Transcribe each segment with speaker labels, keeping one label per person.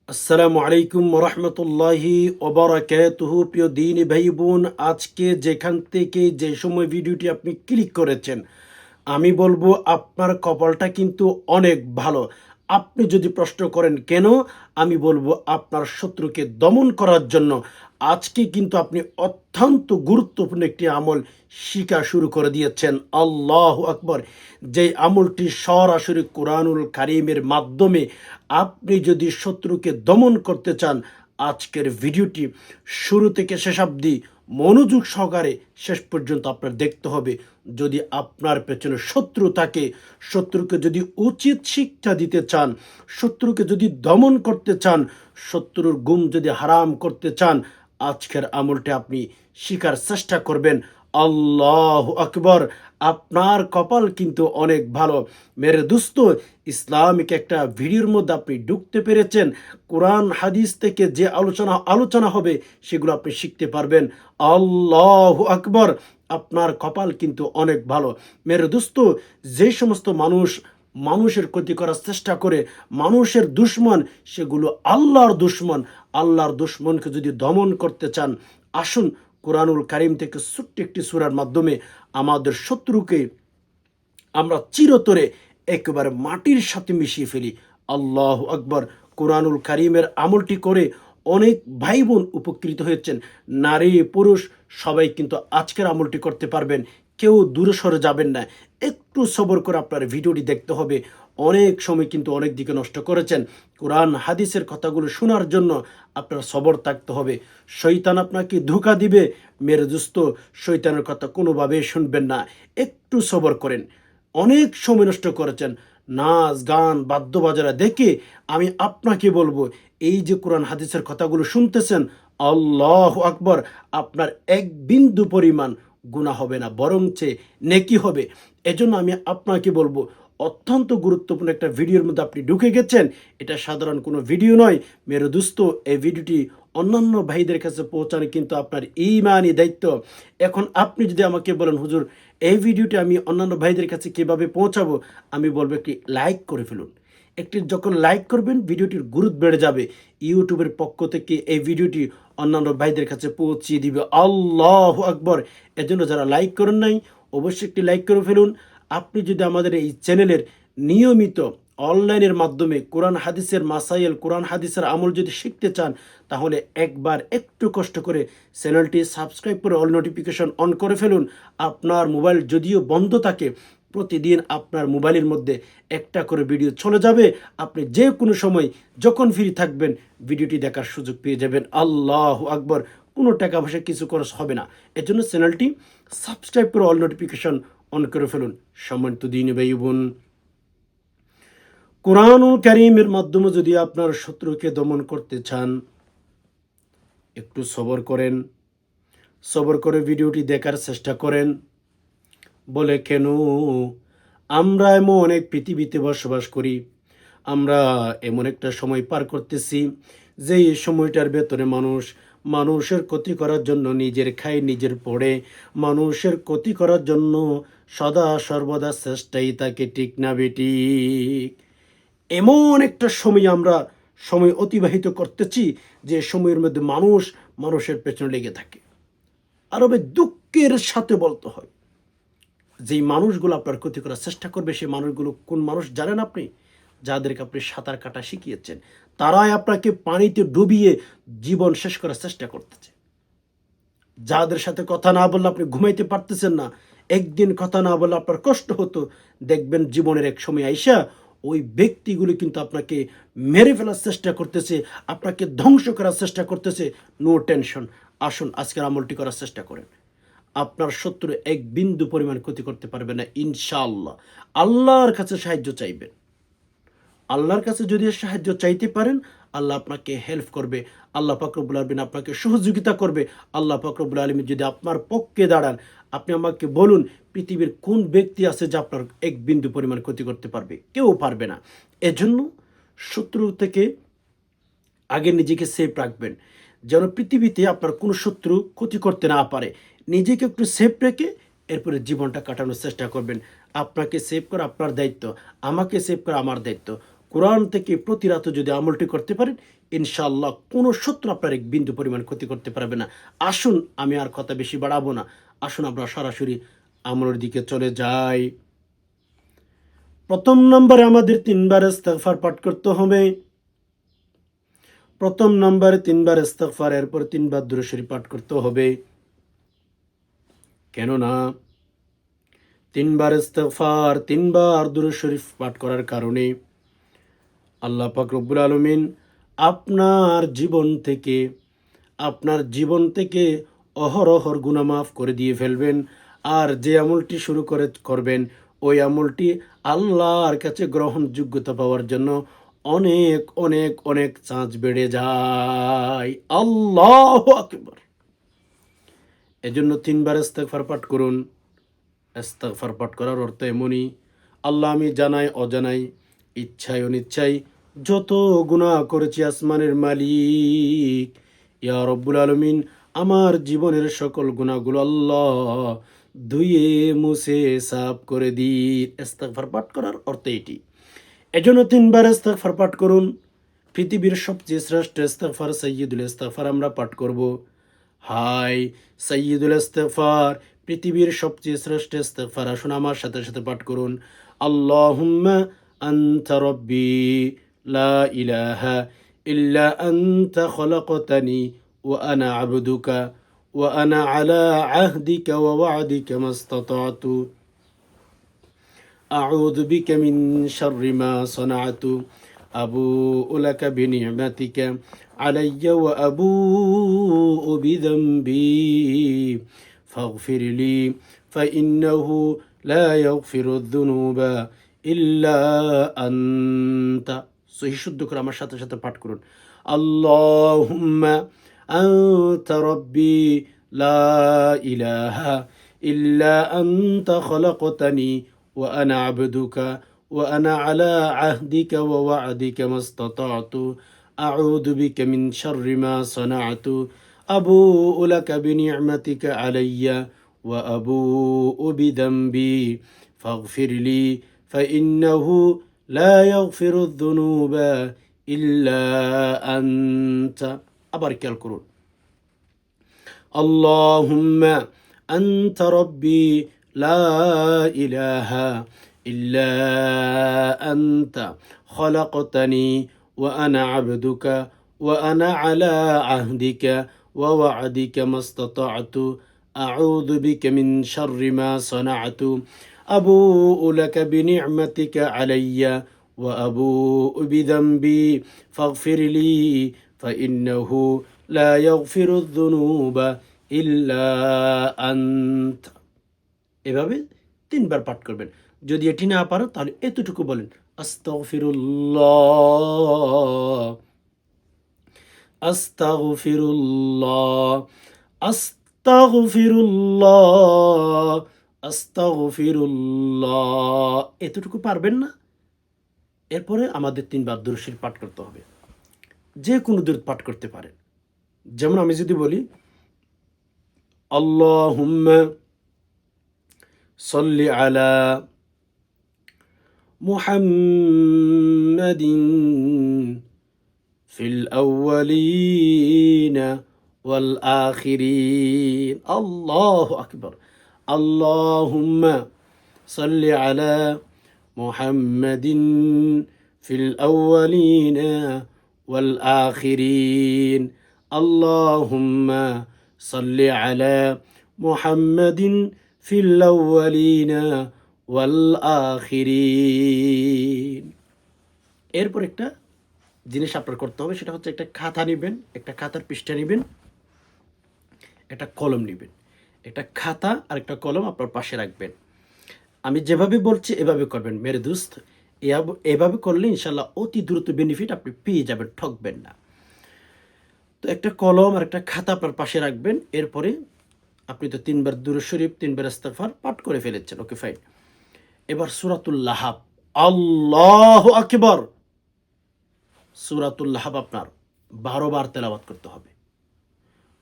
Speaker 1: আসসালামু আলাইকুম রহমতুল্লাহি ওবারাকাতুহু। প্রিয় দিনী ভাই বোন, আজকে যেখান থেকে যে সময় ভিডিওটি আপনি ক্লিক করেছেন, আমি বলবো আপনার কপালটা কিন্তু অনেক ভালো। আপনি যদি প্রশ্ন করেন কেন, আমি বলবো আপনার শত্রুকে দমন করার জন্য। আজকে কিন্তু আপনি অত্যন্ত গুরুত্বপূর্ণ একটি আমল শিখা শুরু করে দিয়েছেন। আল্লাহু আকবার। যেই আমলটি সরাসরি কোরআনুল কারীমের মাধ্যমে আপনি যদি শত্রুকে দমন করতে চান, আজকের ভিডিওটি শুরু থেকে শেষ অবধি মনোযোগ সহকারে শেষ পর্যন্ত আপনার দেখতে হবে। যদি আপনার পেছনে শত্রু থাকে, শত্রুকে যদি উচিত শিক্ষা দিতে চান, শত্রুকে যদি দমন করতে চান, শত্রুর গুম যদি হারাম করতে চান, আজকের আমলটি আপনি শিখার চেষ্টা করবেন। আল্লাহু আকবার। আপনার কপাল কিন্তু অনেক ভালো মেরে দোস্ত। ইসলামিক একটা ভিডিওর মধ্যে আপনি ঢুকতে পেরেছেন। কোরআন হাদিস থেকে যে আলোচনা হবে সেগুলো আপনি শিখতে পারবেন। আল্লাহু আকবার। আপনার কপাল কিন্তু অনেক ভালো মেরে দোস্ত। যে সমস্ত মানুষের ক্ষতি করার চেষ্টা করে, মানুষের দুশমন, সেগুলো আল্লাহর দুশমন। আল্লাহর দুশমনকে যদি দমন করতে চান, আসুন কোরআনুল কারীম থেকে ছোট্ট একটি সূরার মাধ্যমে আমাদের শত্রুকে আমরা চিরতরে একেবারে মাটির সাথে মিশিয়ে ফেলি। আল্লাহু আকবার। কোরআনুল কারীমের আমলটি করে অনেক ভাই বোন উপকৃত হয়েছেন। নারী পুরুষ সবাই কিন্তু আজকের আমলটি করতে পারবেন। কেউ দূরে সরে যাবেন না। একটু সবর করে আপনার ভিডিওটি দেখতে হবে। অনেক সময় কিন্তু অনেক দিকে নষ্ট করেছেন। কোরআন হাদিসের কথাগুলো শোনার জন্য আপনার সবর থাকতে হবে। শয়তান আপনাকে ধোঁকা দিবে মেরে দোস্ত। শয়তানের কথা কোনোভাবেই শুনবেন না। একটু সবর করেন। অনেক সময় নষ্ট করেছেন নাচ গান বাদ্যবাজারা দেখে। আমি আপনাকে বলবো, এই যে কোরআন হাদিসের কথাগুলো শুনতেছেন, আল্লাহু আকবার, আপনার এক বিন্দু পরিমাণ গুনাহ হবে না, বরঞ্চ নেকি হবে। এজন্য আমি আপনাকে বলবো, অত্যন্ত গুরুত্বপূর্ণ একটা ভিডিওর মধ্যে আপনি ঢুকে গেছেন। এটা সাধারণ কোনো ভিডিও নয় মেরে দোস্ত। এই ভিডিওটি অন্যান্য ভাইদের কাছে পৌঁছানো কিন্তু আপনার ঈমানি দায়িত্ব। এখন আপনি যদি আমাকে বলেন, হুজুর এই ভিডিওটি আমি অন্যান্য ভাইদের কাছে কিভাবে পৌঁছাবো, আমি বলবো একটি লাইক করে ফেলুন। একটি যখন লাইক করবেন, ভিডিওটির গুরুত্ব বেড়ে যাবে। ইউটিউবের পক্ষ থেকে এই ভিডিওটি অন্যান্য ভাইদের কাছে পৌঁছিয়ে দিবে। আল্লাহু আকবার। এজন্য যারা লাইক করেন নাই, অবশ্যই একটি লাইক করে ফেলুন। আপনি যদি আমাদের এই চ্যানেলের নিয়মিত অনলাইনের মাধ্যমে কোরআন হাদিসের মাসাইল, কোরআন হাদিসের আমল যদি শিখতে চান, তাহলে একবার একটু কষ্ট করে চ্যানেলটি সাবস্ক্রাইব করে অল নোটিফিকেশন অন করে ফেলুন। আপনার মোবাইল যদিও বন্ধ থাকে, প্রতিদিন আপনার মোবাইলের মধ্যে একটা করে ভিডিও চলে যাবে। আপনি যে কোনো সময় যখন ফ্রি থাকবেন ভিডিওটি দেখার সুযোগ পেয়ে যাবেন। আল্লাহু আকবার। কোনো টাকা পয়সা কিছু খরচ হবে না। এজন্য চ্যানেলটি সাবস্ক্রাইব করে অল নোটিফিকেশন অন করে ফেলুন। সম্মানিত দিনী ভাই বোন, কোরআনুল কারীমের মাধ্যমে যদি আপনার শত্রুকে দমন করতে চান, একটু সবর করেন। সবর করে ভিডিওটি দেখার চেষ্টা করেন। বলে কেন? আমরা এমন এক পৃথিবীতে বসবাস করি, আমরা এমন একটা সময় পার করতেছি, যে এই সময়টার ভেতরে মানুষের ক্ষতি করার জন্য নিজের খায় নিজের পড়ে, মানুষের ক্ষতি করার জন্য সদা সর্বদা চেষ্টাই তাকে, ঠিক না বেঠিক? এমন একটা সময় আমরা সময় অতিবাহিত করতেছি, যে সময়ের মধ্যে মানুষের পেছনে লেগে থাকে। আরবে দুঃখের সাথে বলতে হয়, যেই মানুষগুলো আপনার ক্ষতি করার চেষ্টা করবে, সেই মানুষগুলো কোন মানুষ জানেন আপনি? যাদেরকে আপনি সাঁতার কাটা শিখিয়েছেন, তারাই আপনাকে পানিতে ডুবিয়ে জীবন শেষ করার চেষ্টা করতেছে। যাদের সাথে কথা না বললে আপনি ঘুমাইতে পারতেছেন না, একদিন কথা না বললে আপনার কষ্ট হতো, দেখবেন জীবনের এক সময় আইসা ওই ব্যক্তিগুলি কিন্তু আপনাকে মেরে ফেলার চেষ্টা করতেছে, আপনাকে ধ্বংস করার চেষ্টা করতেছে। নো টেনশন, আসুন আজকের আমলটি করার চেষ্টা করেন। আপনার শত্রু এক বিন্দু পরিমাণ ক্ষতি করতে পারবে না ইনশাআল্লাহ। আল্লাহর কাছে সাহায্য চাইবেন। আল্লাহর কাছে যদি সাহায্য চাইতে পারেন, আল্লাহ আপনাকে হেল্প করবে। আল্লাহ পাক রব্বুল আলামিন আপনাকে সহযোগিতা করবে। আল্লাহ পাক রব্বুল আলামিন যদি আপনার পক্ষে দাঁড়ান, আপনি আমাকে বলুন, পৃথিবীর কোন ব্যক্তি আছে যে আপনার এক বিন্দু পরিমাণ ক্ষতি করতে পারবে? কেউ পারবে না। এজন্য শত্রু থেকে আগে নিজেকে সেফ রাখবেন, যেন পৃথিবীতে আপনার কোনো শত্রু ক্ষতি করতে না পারে। নিজেকে একটু সেফ রেখে এরপরে জীবনটা কাটানোর চেষ্টা করবেন। আপনাকে সেভ করা আপনার দায়িত্ব, আমাকে সেভ করা আমার দায়িত্ব। কোরআন থেকে প্রতি রাতে যদি আমলটি করতে পারেন, ইনশাআল্লাহ কোনো শত্রু আপনার এক বিন্দু পরিমাণ ক্ষতি করতে পারবে না। আসুন, আমি আর কথা বেশি বাড়াবো না, আসুন আমরা সরাসরি আমলের দিকে চলে যাই। প্রথম নম্বরে আমাদের 3 বার ইস্তিগফার পাঠ করতে হবে। প্রথম নম্বরে 3 বার ইস্তিগফার, এরপর 3 বার দুরূদ শরীফ পাঠ করতে হবে। কেননা 3 বার ইস্তিগফার, 3 বার দুরূদ শরীফ পাঠ করার কারণে আল্লাহ পাক রব্বুল আলামিন আপনার জীবন থেকে অহরহর গুনাহ মাফ করে দিয়ে ফেলবেন। আর যে আমলটি শুরু করবেন, ওই আমলটি আল্লাহর কাছে গ্রহণযোগ্যতা পাওয়ার জন্য অনেক অনেক অনেক চান্স বেড়ে যায়। আল্লাহু আকবার। এজন্য 3 বার ইস্তিগফার পাঠ করুন। ইস্তিগফার পাঠ করার অর্থ এমনই, আল্লাহ, আমি জানাই অজানাই, ইচ্ছায় অনিচ্ছায় যত গুনাহ করেছি, আসমানের মালিক ইয়া রব্বুল আলামিন আমার জীবনের সকল গুনাহগুলো আল্লাহ ধুয়ে মুছে সাফ করে দিন। ইস্তিগফার পাঠ করার অর্থ এটি। এজন্য 3 বার ইস্তিগফার পাঠ করুন। পৃথিবীর সবচেয়ে শ্রেষ্ঠ ইস্তিগফার সাইয়্যিদুল ইস্তিগফার আমরা পাঠ করব। হাই সাইয়্যিদুল ইস্তিগফার, পৃথিবীর সবচেয়ে শ্রেষ্ঠ ইস্তিগফার, আসুন আমার সাথে সাথে পাঠ করুন। আল্লাহুম্মা আনতা রব্বি লা ইলাহা ইল্লা আনতা খলাকতানি ওয়া আনা আবদুকা ওয়া আনা আলা আহদিকা ওয়া ওয়া'দিকা মাস্তাতা'তু আউযু বিকা মিন শাররি মা সানা'তু আবুউ লাকা বিনি'মাতিকা আলাইয়া ওয়া আবুউ বিযামবি ফাগফির লি ফাইন্নাহু লা ইয়াগফিরুয যুনুবা ইল্লা আনতা। সহিহ শুদ্ধ করে আমার সাথে সাথে পাঠ করুন। আল্লাহুম্মা আনতা রব্বি লা ইলাহা ইল্লা আনতা খলাকতানি ওয়া আনা আবদুকা ওয়া আনা আলা আহদিকা ওয়া ওয়া'দিকা মাস্তাতা'তু আউযু বিকা মিন শাররি মা সানা'তু আবুউ লাকা বিনি'মাতিকা আলাইয়া ওয়া আবুউ বিযামবি ফাগফির লি ফাইন্নাহু লা ইয়াগফিরুয যুনুবা ইল্লা আনতা। আবার খেয়াল করুন। আল্লাহুম্মা আনতা রব্বি লা ইলাহা ইল্লা আনতা খলাকতানি ওয়া আনা আবদুকা ওয়া আনা আলা আহদিকা ওয়া ওয়া'দিকা মাস্তাতা'তু আউযু বিকা মিন শাররি মা সানা'তু আবুউ লাকা বিনি'মাতিকা আলাইয়া ওয়া আবুউ বিযামবি ফাগফির লি ফাইন্নাহু লা ইয়াগফিরুয যুনুবা ইল্লা আনতা। এভাবে 3 বার পাঠ করবেন। যদি এটি না পারো তাহলে এতটুকু বলেন, আস্তাগফিরুল্লাহ আস্তাগফিরুল্লাহ আস্তাগফিরুল্লাহ আস্তাগফিরুল্লাহ। এতটুকু পারবেন না? এরপরে আমাদের 3 বার দুরূদ শরীফ পাঠ করতে হবে। যে কোনো দুরূদ পাঠ করতে পারেন। যেমন আমি যদি বলি, আল্লাহুম্মা সাল্লি আলা মুহাম্মাদিন ফিল আউয়ালিনা ওয়াল আখিরিন। আল্লাহু আকবার। আল্লাহুম্মা সাল্লি আলা মুহাম্মাদিন ফিল আউয়ালিনা ওয়াল আখিরিন। আল্লাহুম্মা সাল্লি আলা মুহাম্মাদিন ফিল আউয়ালিনা ওয়াল আখিরিন। এরপর একটা জিনিস আপনার করতে হবে, সেটা হচ্ছে একটা খাতা নেবেন, একটা খাতার পৃষ্ঠা নেবেন, একটা কলম নেবেন। একটা খাতা আর একটা কলম আপনার পাশে রাখবেন। আমি যেভাবে বলছি এভাবে করবেন মেরে দোস্ত। এভাবে করলে ইনশাল্লাহ অতি দ্রুত বেনিফিট আপনি পেয়ে যাবেন, ঠকবেন না। তো একটা কলম আর একটা খাতা আপনার পাশে রাখবেন। এরপরে আপনি তো 3 বার দুরূদ শরীফ, 3 বার ইস্তিগফার পাঠ করে ফেলেছেন, ওকে ফাইন। এবার সূরাতুল লাহাব, আল্লাহু আকবার, সূরাতুল লাহাব আপনার 12 বার তেলাওয়াত করতে হবে।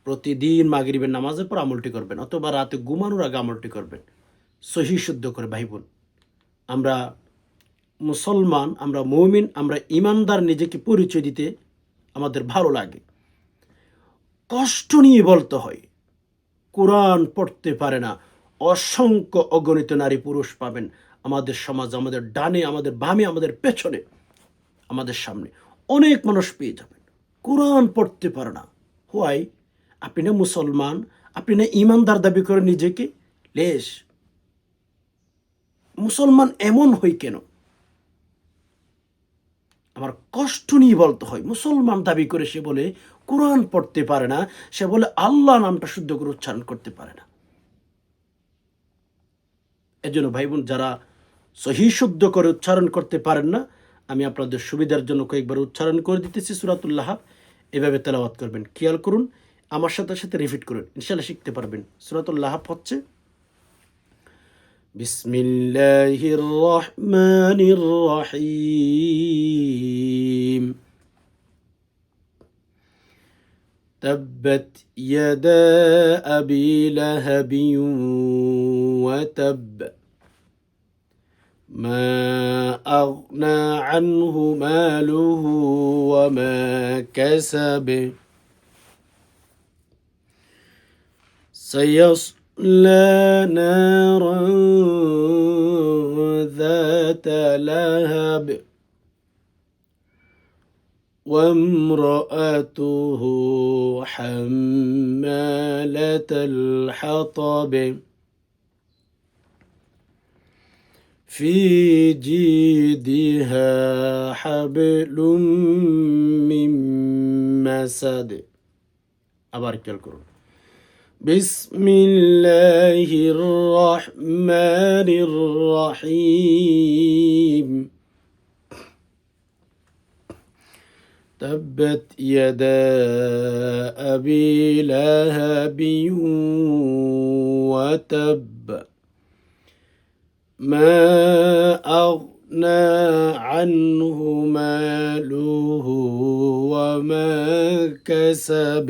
Speaker 1: প্রতিদিন মাগরিবের নামাজের পর আমলটি করবেন, অথবা রাতে ঘুমানোর আগে আমলটি করবেন, সহিহ শুদ্ধ করে। ভাই বোন, আমরা মুসলমান, আমরা মুমিন, আমরা ইমানদার নিজেকে পরিচয় দিতে আমাদের ভালো লাগে, কষ্ট নিয়ে বলতে হয়। কোরআন পড়তে পারে না অসংখ্য অগণিত নারী পুরুষ পাবেন আমাদের সমাজ, আমাদের ডানে, আমাদের বামে, আমাদের পেছনে, আমাদের সামনে অনেক মানুষ পেয়ে যাবেন কোরআন পড়তে পারে না। হোয়াই? আপনি না মুসলমান, আপনি না ইমানদার দাবি করে নিজেকে? লেশ, মুসলমান এমন হই কেন? আমার কষ্ট নিয়ে বলতে হয়। মুসলমান দাবি করে সে বলে কোরআন পড়তে পারে না, সে বলে আল্লাহ নামটা শুদ্ধ করে উচ্চারণ করতে পারে না। এজন্য ভাই বোন, যারা সহি শুদ্ধ করে উচ্চারণ করতে পারেন না, আমি আপনাদের সুবিধার জন্য কয়েকবার উচ্চারণ করে দিতেছি সূরাতুল লাহাব। এভাবে তেলাওয়াত করবেন, খেয়াল করুন, আমার সাথে সাথে রিপিট করুন, ইনশাআল্লাহ শিখতে পারবেন। সূরাতুল লাহাব হচ্ছে বিসমিল্লাহির রহমানির রহিম। تبت يدا أبي لهب وتب ما أغنى عنه ماله وما كسب سيصلى نارا ذات لهب وامرأته حمالة الحطب في جيدها حبل من مسد। আবার খেয়াল করুন, বিসমিল্লাহির রহমানির রহিম। تبت يدا أبي لهب وتب ما أغنى عنه ماله وما كسب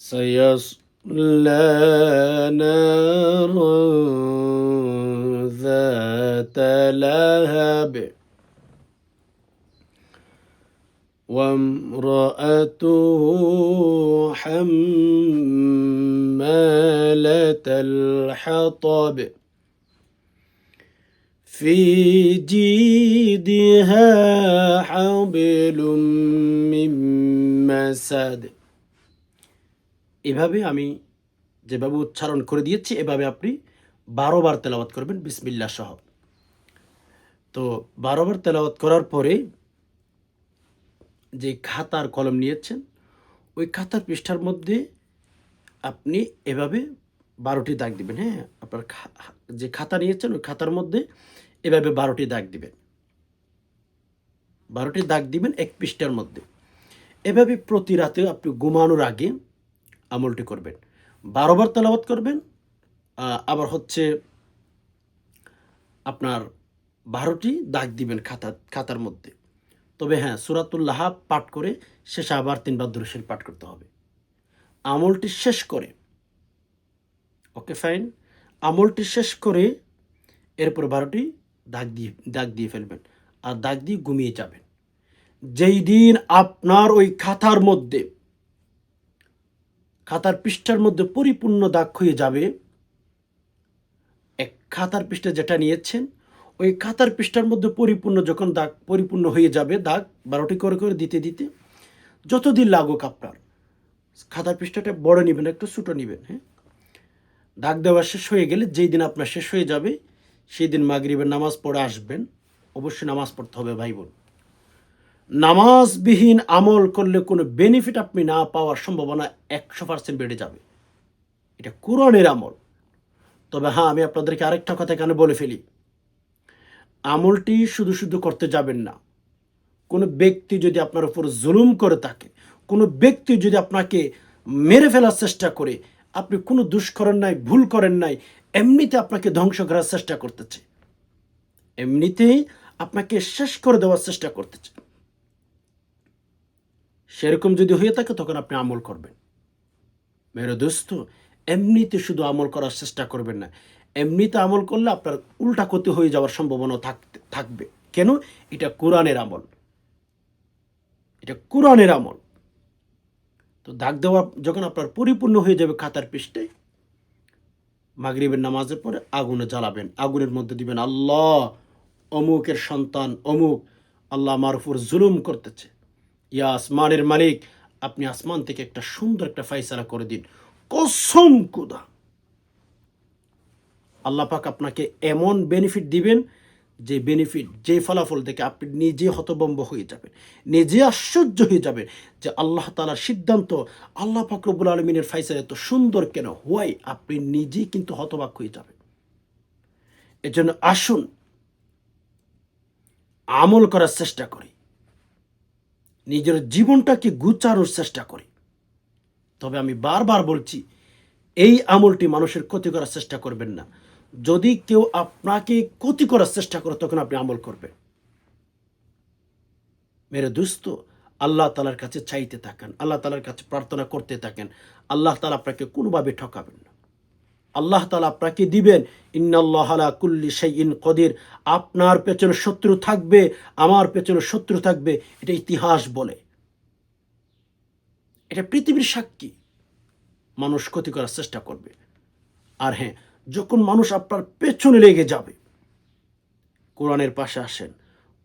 Speaker 1: سيصلى نارا ذات لهب وامرأته حمالة الحطب في جيدها حبل من مسد। এভাবে আমি যেভাবে উচ্চারণ করে দিয়েছি, এভাবে আপনি 12 বার তেলাওয়াত করবেন বিসমিল্লাহ সহ। তো 12 বার তেলাওয়াত করার পরে যে খাতার কলম নিয়েছেন, ওই খাতার পৃষ্ঠার মধ্যে আপনি এভাবে 12টি দাগ দিবেন। হ্যাঁ, আপনার যে খাতা নিয়েছেন ওই খাতার মধ্যে এভাবে 12টি দাগ দিবেন। 12টি দাগ দিবেন এক পৃষ্ঠার মধ্যে। এভাবে প্রতি রাতে আপনি ঘুমানোর আগে আমলটি করবেন। 12 বার তেলাওয়াত করবেন। আবার হচ্ছে আপনার 12টি দাগ দিবেন খাতার মধ্যে। তবে হ্যাঁ, সূরাতুল লাহাব পাঠ করে শেষে আবার 3 বার দুরূদ শরীফ পাঠ করতে হবে আমলটি শেষ করে। Okay fine. আমলটি শেষ করে এরপর 12টি দাগ দিয়ে ফেলবেন আর দাগ দিয়ে ঘুমিয়ে যাবেন। যেই দিন আপনার ওই খাতার পৃষ্ঠার মধ্যে পরিপূর্ণ দাগ হয়ে যাবে, এক খাতার পৃষ্ঠা যেটা নিয়েছেন ওই খাতার পৃষ্ঠার মধ্যে যখন দাগ পরিপূর্ণ হয়ে যাবে, দাগ 12টি করে করে দিতে দিতে যতদিন লাগুক আপনার, খাতার পৃষ্ঠাটা বড় নেবেন, একটু ছোটো নেবেন। হ্যাঁ, দাগ দেওয়া শেষ হয়ে গেলে যেই দিন আপনার শেষ হয়ে যাবে সেই দিন মাগরিবের নামাজ পড়ে আসবেন। অবশ্যই নামাজ পড়তে হবে ভাই বোন। নামাজবিহীন আমল করলে কোনো বেনিফিট আপনি না পাওয়ার সম্ভাবনা 100% বেড়ে যাবে। এটা কোরআনের আমল। তবে হ্যাঁ, আমি আপনাদেরকে আরেকটা কথা এখানে বলে ফেলি, আমলটি শুধু শুধু করতে যাবেন না। কোনো ব্যক্তি যদি আপনার উপর জুলুম করে থাকে, কোনো ব্যক্তি যদি আপনাকে মেরে ফেলার চেষ্টা করে, আপনি কোনো দোষ করেন নাই, ভুল করেন নাই, এমনিতে আপনাকে ধ্বংস করার চেষ্টা করতেছে, এমনিতেই আপনাকে শেষ করে দেওয়ার চেষ্টা করতেছে, সেরকম যদি হয়ে থাকে তখন আপনি আমল করবেন। মেরে দোস্ত, এমনিতে শুধু আমল করার চেষ্টা করবেন না। এমনিতে আমল করলে আপনার উল্টা ক্ষতি হয়ে যাওয়ার সম্ভাবনা থাকবে। কেন? এটা কোরআনের আমল। এটা কোরআনের আমল। তো দাগ দেওয়া যখন আপনার পরিপূর্ণ হয়ে যাবে খাতার পৃষ্ঠে, মাগরিবের নামাজের পরে আগুনে জ্বালাবেন, আগুনের মধ্যে দিবেন আল্লাহ অমুকের সন্তান অমুক আল্লাহ আমার উপর জুলুম করতেছে, ইয়া আসমানের মালিক আপনি আসমান থেকে একটা সুন্দর একটা ফাইসালা করে দিন। কসম খুদা আল্লাহ পাক আপনাকে এমন বেনিফিট দিবেন, যে বেনিফিট, যে ফলাফল থেকে আপনি নিজে হতভম্ব হয়ে যাবেন, নিজে আশ্চর্য হয়ে যাবেন যে আল্লাহ তাআলার সিদ্ধান্ত, আল্লাহ পাক রব্বুল আলামিনের ফাইসালা এত সুন্দর কেন হয়, আপনি নিজেই কিন্তু হতবাক হয়ে যাবেন। এজন্য আসুন আমল করার চেষ্টা করি, নিজের জীবনটাকে গুছানোর চেষ্টা করি। তবে আমি বারবার বলছি, এই আমলটি মানুষের ক্ষতি করার চেষ্টা করবেন না। যদি কেউ আপনাকে ক্ষতি করার চেষ্টা করে তখন আপনি আমল করবেন। মেরে দোস্ত, আল্লাহ তাআলার কাছে চাইতে থাকেন, আল্লাহ তাআলার কাছে প্রার্থনা করতে থাকেন। আল্লাহ তাআলা আপনাকে কোনোভাবে ঠকাবেন না। আল্লাহ তাআলা আপনাকে দিবেন। ইন্নাল্লাহা আলা কুল্লি শাইইন কদির। আপনার পেছনে শত্রু থাকবে, আমার পেছনে শত্রু থাকবে, এটা ইতিহাস বলে, এটা পৃথিবীর সাক্ষী। মানুষ ক্ষতি করার চেষ্টা করবে। আর হ্যাঁ, যখন মানুষ আপনার পেছনে লেগে যাবে, কোরআনের পাশে আসেন,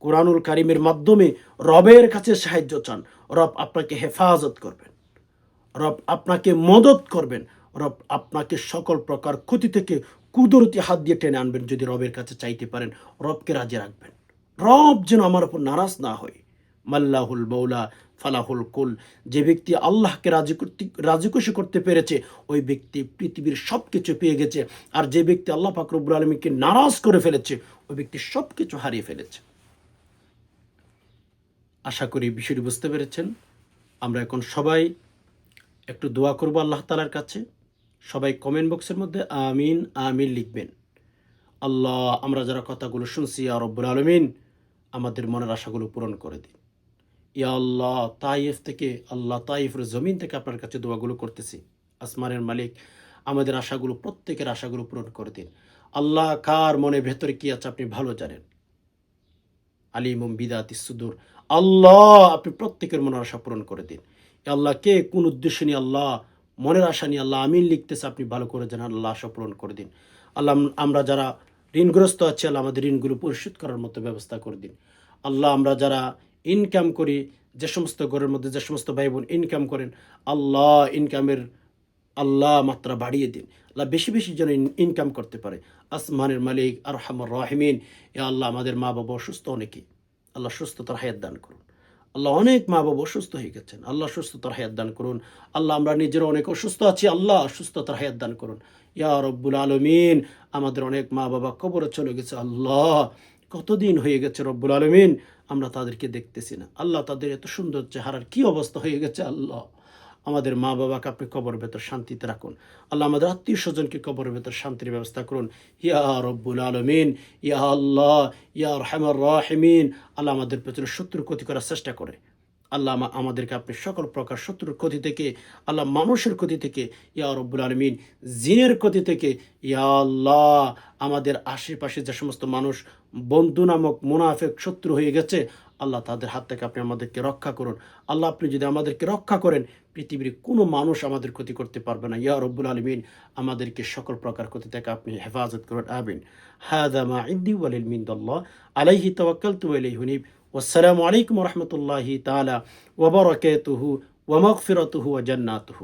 Speaker 1: কোরআনুল কারিমের মাধ্যমে রবের কাছে সাহায্য চান। রব আপনাকে হেফাজত করবেন, রব আপনাকে মদত করবেন, রব আপনাকে সকল প্রকার ক্ষতি থেকে কুদরতি হাত দিয়ে টেনে আনবেন। যদি রবের কাছে চাইতে পারেন, রবকে রাজি রাখবেন। রব যেন আমার উপর নারাজ না হয়। মাল্লাহুল মৌলা ফালাহুল কুল। যে ব্যক্তি আল্লাহকে রাজি খুশি করতে পেরেছে, ওই ব্যক্তি পৃথিবীর সব কিছু পেয়ে গেছে। আর যে ব্যক্তি আল্লাহ পাক রব্বুল আলামিনকে নারাজ করে ফেলেছে, ওই ব্যক্তি সব কিছু হারিয়ে ফেলেছে। আশা করি বিষয়টি বুঝতে পেরেছেন। আমরা এখন সবাই একটু দোয়া করব আল্লাহ তাআলার কাছে। সবাই কমেন্ট বক্সের মধ্যে আমিন আমিন লিখবেন। আল্লাহ, আমরা যারা কথাগুলো শুনছি, ইয়া রব্বুল আলামিন আমাদের মনের আশাগুলো পূরণ করে দিন। ইয়া আল্লাহ, তাইফ থেকে, আল্লাহ তাইফের জমিন থেকে আপনার কাছে দোয়াগুলো করতেছি। আসমানের মালিক, আমাদের আশাগুলো, প্রত্যেকের আশাগুলো পূরণ করে দিন। আল্লাহ, কার মনে ভেতরে কি আছে আপনি ভালো জানেন। আলিমুম বিদাতিস সুদূর। আল্লাহ, আপনি প্রত্যেকের মনের আশা পূরণ করে দিন। আল্লাহ, কে কোন উদ্দেশ্য নিয়ে আল্লাহ মনের আশা নিয়ে আল্লাহ আমিন লিখতেছে, আপনি ভালো করে জানেন। আল্লাহ, আশা পূরণ করে দিন। আল্লাহ, আমরা যারা ঋণগ্রস্ত আছি, আল্লাহ আমাদের ঋণগুলো পরিশোধ করার মতো ব্যবস্থা করে দিন। আল্লাহ, আমরা যারা ইনকাম করি, যে সমস্ত ঘরের মধ্যে যে সমস্ত ভাই বোন ইনকাম করেন, আল্লাহ ইনকামের আল্লাহ মাত্রা বাড়িয়ে দিন। আল্লাহ বেশি বেশি যেন ইনকাম করতে পারে। আসমানের মালিক আর রহমান রাহিমিন, এ আল্লাহ, আমাদের মা বাবা অসুস্থ অনেকে, আল্লাহ সুস্থতার হায়াত দান করুন। আল্লাহ, অনেক মা বাবা অসুস্থ হয়ে গেছেন, আল্লাহ সুস্থতার হায়াত দান করুন। আল্লাহ, আমরা নিজেরা অনেক অসুস্থ আছি, আল্লাহ সুস্থতার হায়াত দান করুন। ইয়া রব্বুল আলমিন, আমাদের অনেক মা বাবা কবরে চলে গেছে, আল্লাহ কতদিন হয়ে গেছে রব্বুল আলমিন, আমরা তাদেরকে দেখতেছি না। আল্লাহ, তাদের এত সুন্দর চেহারার কি অবস্থা হয়ে গেছে। আল্লাহ, আমাদের মা বাবাকে আপনি কবরের ভেতর শান্তিতে রাখুন। আল্লাহ, আমাদের আত্মীয় স্বজনকে কবরের ভেতর শান্তির ব্যবস্থা করুন। ইয়া রব্বুল আলমিন, ইয়া আল্লাহ, ইয়া রহমান রাহিমিন। আল্লাহ, আমাদের পেছনে শত্রুর ক্ষতি করার চেষ্টা করে, আল্লাহ আমাদেরকে আপনি সকল প্রকার শত্রুর ক্ষতি থেকে, আল্লাহ মানুষের ক্ষতি থেকে, ইয়া রব্বুল আলমিন, জিনের ক্ষতি থেকে, ইয়া আল্লাহ আমাদের আশেপাশে যে সমস্ত মানুষ বন্ধু নামক মুনাফেক শত্রু হয়ে গেছে, আল্লাহ তাদের হাত থেকে আপনি আমাদেরকে রক্ষা করুন। আল্লাহ, আপনি যদি আমাদেরকে রক্ষা করেন, পৃথিবীর কোনো মানুষ আমাদের ক্ষতি করতে পারবে না। ইয়া রব্বুল আলমিন, আমাদেরকে সকল প্রকার ক্ষতি থেকে আপনি হেফাজত করুন। আমিন। হাদা মা ইন্দি ওয়াল ইলমু ইনদাল্লাহ আলাইহি তাওয়াক্কালতু ওয়া ইলাইহি উনীব। والسلام عليكم ورحمة الله تعالى وبركاته ومغفرته وجناته.